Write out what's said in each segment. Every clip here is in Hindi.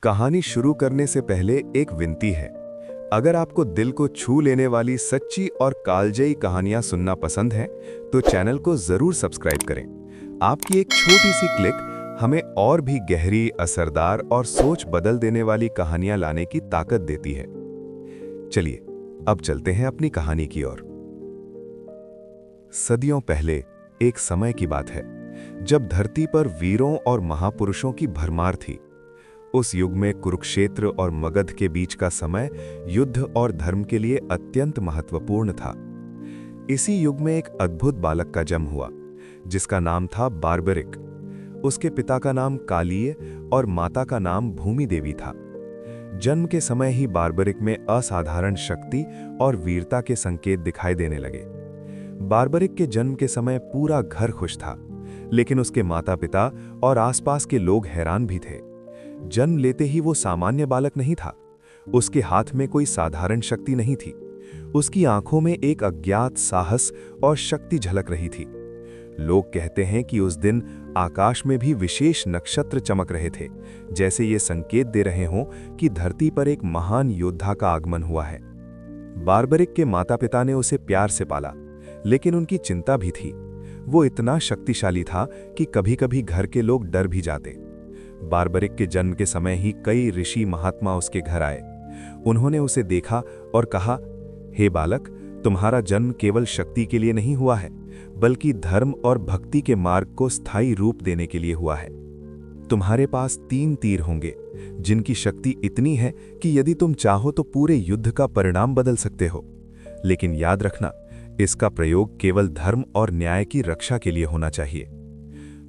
कहानी शुरू करने से पहले एक विनती है। अगर आपको दिल को छू लेने वाली सच्ची और कालजयी कहानियां सुनना पसंद है तो चैनल को जरूर सब्सक्राइब करें। आपकी एक छोटी सी क्लिक हमें और भी गहरी, असरदार और सोच बदल देने वाली कहानियां लाने की ताकत देती है। चलिए अब चलते हैं अपनी कहानी की ओर। सदियों पहले एक समय की बात है जब धरती पर वीरों और महापुरुषों की भरमार थी। उस युग में कुरुक्षेत्र और मगध के बीच का समय युद्ध और धर्म के लिए अत्यंत महत्वपूर्ण था। इसी युग में एक अद्भुत बालक का जन्म हुआ जिसका नाम था बार्बरिक। उसके पिता का नाम कालीय और माता का नाम भूमि देवी था। जन्म के समय ही बार्बरिक में असाधारण शक्ति और वीरता के संकेत दिखाई देने लगे। बार्बरिक के जन्म के समय पूरा घर खुश था, लेकिन उसके माता पिता और आसपास के लोग हैरान भी थे। जन्म लेते ही वो सामान्य बालक नहीं था। उसके हाथ में कोई साधारण शक्ति नहीं थी। उसकी आंखों में एक अज्ञात साहस और शक्ति झलक रही थी। लोग कहते हैं कि उस दिन आकाश में भी विशेष नक्षत्र चमक रहे थे, जैसे ये संकेत दे रहे हों कि धरती पर एक महान योद्धा का आगमन हुआ है। बार्बरिक के माता पिता ने उसे प्यार से पाला, लेकिन उनकी चिंता भी थी। वो इतना शक्तिशाली था कि कभी-कभी घर के लोग डर भी जाते। बार्बरिक के जन्म के समय ही कई ऋषि महात्मा उसके घर आए। उन्होंने उसे देखा और कहा, हे बालक, तुम्हारा जन्म केवल शक्ति के लिए नहीं हुआ है, बल्कि धर्म और भक्ति के मार्ग को स्थायी रूप देने के लिए हुआ है। तुम्हारे पास 3 तीर होंगे जिनकी शक्ति इतनी है कि यदि तुम चाहो तो पूरे युद्ध का परिणाम बदल सकते हो। लेकिन याद रखना, इसका प्रयोग केवल धर्म और न्याय की रक्षा के लिए होना चाहिए।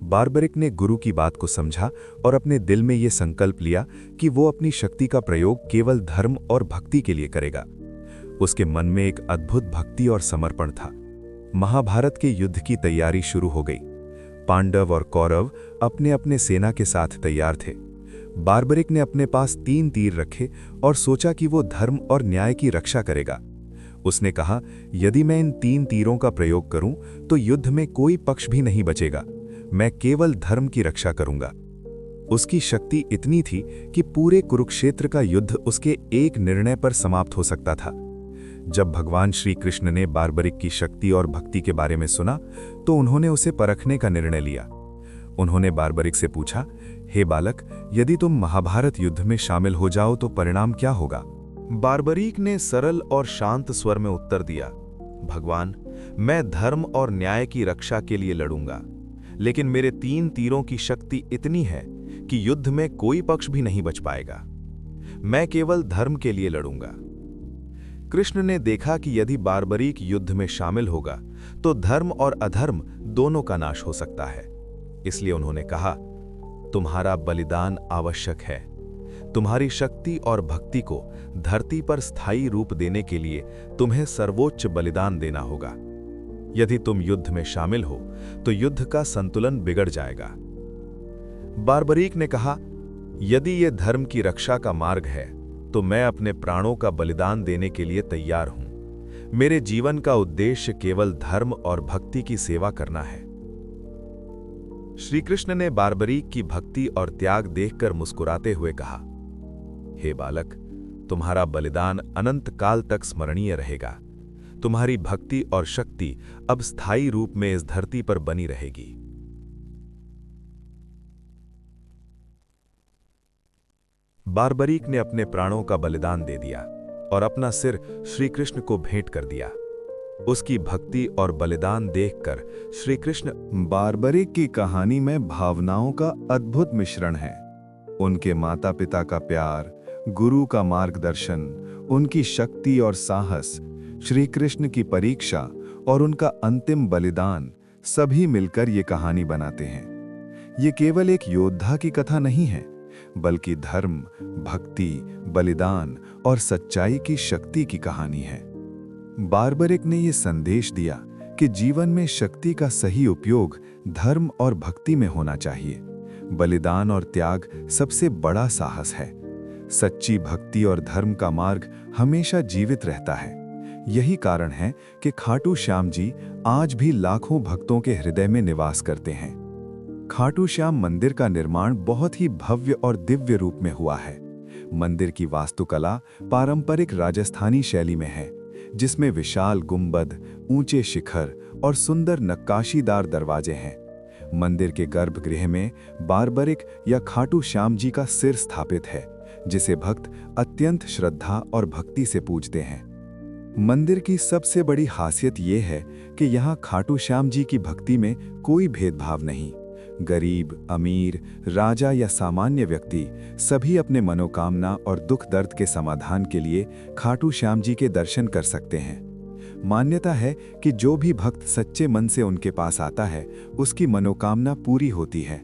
बार्बरिक ने गुरु की बात को समझा और अपने दिल में यह संकल्प लिया कि वो अपनी शक्ति का प्रयोग केवल धर्म और भक्ति के लिए करेगा। उसके मन में एक अद्भुत भक्ति और समर्पण था। महाभारत के युद्ध की तैयारी शुरू हो गई। पांडव और कौरव अपने अपने सेना के साथ तैयार थे। बार्बरिक ने अपने पास 3 तीर रखे और सोचा कि वो धर्म और न्याय की रक्षा करेगा। उसने कहा, यदि मैं इन 3 तीरों का प्रयोग करूं तो युद्ध में कोई पक्ष भी नहीं बचेगा। मैं केवल धर्म की रक्षा करूंगा। उसकी शक्ति इतनी थी कि पूरे कुरुक्षेत्र का युद्ध उसके एक निर्णय पर समाप्त हो सकता था। जब भगवान श्री कृष्ण ने बार्बरिक की शक्ति और भक्ति के बारे में सुना तो उन्होंने उसे परखने का निर्णय लिया। उन्होंने बार्बरिक से पूछा, हे बालक, यदि तुम महाभारत युद्ध में शामिल हो जाओ तो परिणाम क्या होगा? बार्बरिक ने सरल और शांत स्वर में उत्तर दिया, भगवान, मैं धर्म और न्याय की रक्षा के लिए लड़ूंगा, लेकिन मेरे 3 तीरों की शक्ति इतनी है कि युद्ध में कोई पक्ष भी नहीं बच पाएगा। मैं केवल धर्म के लिए लड़ूंगा। कृष्ण ने देखा कि यदि बार्बरिक युद्ध में शामिल होगा तो धर्म और अधर्म दोनों का नाश हो सकता है। इसलिए उन्होंने कहा, तुम्हारा बलिदान आवश्यक है। तुम्हारी शक्ति और भक्ति को धरती पर स्थायी रूप देने के लिए तुम्हें सर्वोच्च बलिदान देना होगा। यदि तुम युद्ध में शामिल हो तो युद्ध का संतुलन बिगड़ जाएगा। बार्बरिक ने कहा, यदि यह धर्म की रक्षा का मार्ग है तो मैं अपने प्राणों का बलिदान देने के लिए तैयार हूं। मेरे जीवन का उद्देश्य केवल धर्म और भक्ति की सेवा करना है। श्री कृष्ण ने बार्बरिक की भक्ति और त्याग देखकर मुस्कुराते हुए कहा, हे बालक, तुम्हारा बलिदान अनंत काल तक स्मरणीय रहेगा। तुम्हारी भक्ति और शक्ति अब स्थायी रूप में इस धरती पर बनी रहेगी। बार्बरिक ने अपने प्राणों का बलिदान दे दिया और अपना सिर श्री कृष्ण को भेंट कर दिया। उसकी भक्ति और बलिदान देखकर श्री कृष्ण। बार्बरिक की कहानी में भावनाओं का अद्भुत मिश्रण है। उनके माता पिता का प्यार, गुरु का मार्गदर्शन, उनकी शक्ति और साहस, श्री कृष्ण की परीक्षा और उनका अंतिम बलिदान, सभी मिलकर ये कहानी बनाते हैं। ये केवल एक योद्धा की कथा नहीं है, बल्कि धर्म, भक्ति, बलिदान और सच्चाई की शक्ति की कहानी है। बार्बरिक ने ये संदेश दिया कि जीवन में शक्ति का सही उपयोग धर्म और भक्ति में होना चाहिए। बलिदान और त्याग सबसे बड़ा साहस है। सच्ची भक्ति और धर्म का मार्ग हमेशा जीवित रहता है। यही कारण है कि खाटू श्याम जी आज भी लाखों भक्तों के हृदय में निवास करते हैं। खाटू श्याम मंदिर का निर्माण बहुत ही भव्य और दिव्य रूप में हुआ है। मंदिर की वास्तुकला पारंपरिक राजस्थानी शैली में है, जिसमें विशाल गुंबद, ऊंचे शिखर और सुंदर नक्काशीदार दरवाजे हैं। मंदिर के गर्भगृह में बारबरिक या खाटू श्याम जी का सिर स्थापित है, जिसे भक्त अत्यंत श्रद्धा और भक्ति से पूजते हैं। मंदिर की सबसे बड़ी खासियत ये है कि यहाँ खाटू श्याम जी की भक्ति में कोई भेदभाव नहीं। गरीब, अमीर, राजा या सामान्य व्यक्ति सभी अपने मनोकामना और दुख दर्द के समाधान के लिए खाटू श्याम जी के दर्शन कर सकते हैं। मान्यता है कि जो भी भक्त सच्चे मन से उनके पास आता है, उसकी मनोकामना पूरी होती है।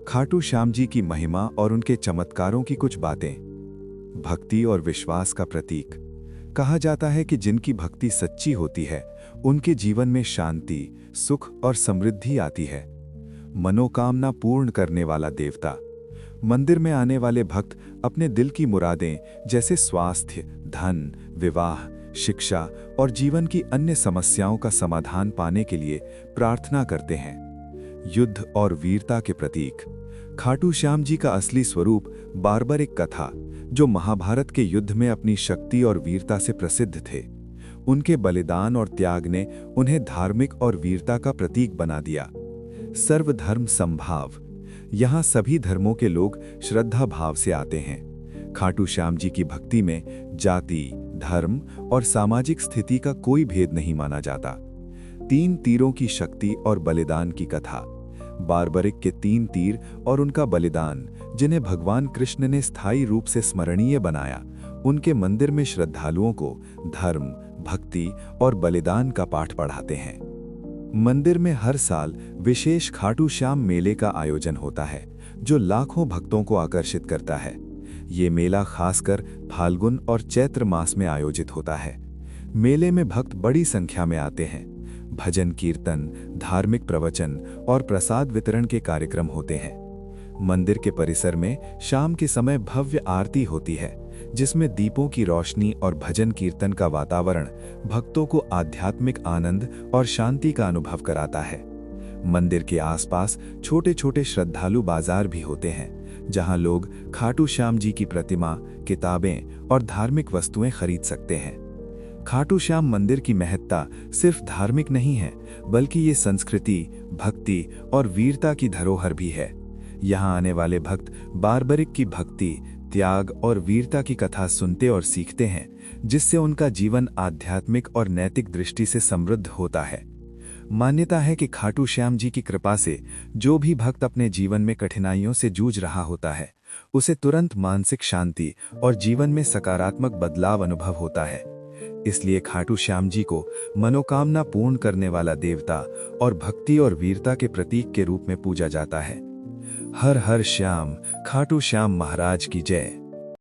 खाटू श्याम जी की महिमा और उनके चमत्कारों की कुछ बातें। भक्ति और विश्वास का प्रतीक। कहा जाता है कि जिनकी भक्ति सच्ची होती है, उनके जीवन में शांति, सुख और समृद्धि आती है। मनोकामना पूर्ण करने वाला देवता। मंदिर में आने वाले भक्त अपने दिल की मुरादें जैसे स्वास्थ्य, धन, विवाह, शिक्षा और जीवन की अन्य समस्याओं का समाधान पाने के लिए प्रार्थना करते हैं। युद्ध और वीरता के प्रतीक। खाटू श्याम जी का असली स्वरूप बारबरिक कथा, जो महाभारत के युद्ध में अपनी शक्ति और वीरता से प्रसिद्ध थे। उनके बलिदान और त्याग ने उन्हें धार्मिक और वीरता का प्रतीक बना दिया। सर्वधर्म समभाव। यहाँ सभी धर्मों के लोग श्रद्धा भाव से आते हैं। खाटू श्याम जी की भक्ति में जाति, धर्म और सामाजिक स्थिति का कोई भेद नहीं माना जाता। 3 तीरों की शक्ति और बलिदान की कथा। बारबरिक के 3 तीर और उनका बलिदान, जिन्हें भगवान कृष्ण ने स्थायी रूप से स्मरणीय बनाया, उनके मंदिर में श्रद्धालुओं को धर्म, भक्ति और बलिदान का पाठ पढ़ाते हैं। मंदिर में हर साल विशेष खाटू श्याम मेले का आयोजन होता है, जो लाखों भक्तों को आकर्षित करता है। ये मेला खासकर फाल्गुन और चैत्र मास में आयोजित होता है। मेले में भक्त बड़ी संख्या में आते हैं। भजन कीर्तन, धार्मिक प्रवचन और प्रसाद वितरण के कार्यक्रम होते हैं। मंदिर के परिसर में शाम के समय भव्य आरती होती है, जिसमें दीपों की रोशनी और भजन कीर्तन का वातावरण भक्तों को आध्यात्मिक आनंद और शांति का अनुभव कराता है। मंदिर के आसपास छोटे छोटे श्रद्धालु बाजार भी होते हैं, जहां लोग खाटू श्याम जी की प्रतिमा, किताबें और धार्मिक वस्तुएं खरीद सकते हैं। खाटू श्याम मंदिर की महत्ता सिर्फ धार्मिक नहीं है, बल्कि ये संस्कृति, भक्ति और वीरता की धरोहर भी है। यहाँ आने वाले भक्त बारबरिक की भक्ति, त्याग और वीरता की कथा सुनते और सीखते हैं, जिससे उनका जीवन आध्यात्मिक और नैतिक दृष्टि से समृद्ध होता है। मान्यता है कि खाटू श्याम जी की कृपा से जो भी भक्त अपने जीवन में कठिनाइयों से जूझ रहा होता है, उसे तुरंत मानसिक शांति और जीवन में सकारात्मक बदलाव अनुभव होता है। इसलिए खाटू श्याम जी को मनोकामना पूर्ण करने वाला देवता और भक्ति और वीरता के प्रतीक के रूप में पूजा जाता है। हर हर श्याम, खाटू श्याम महाराज की जय।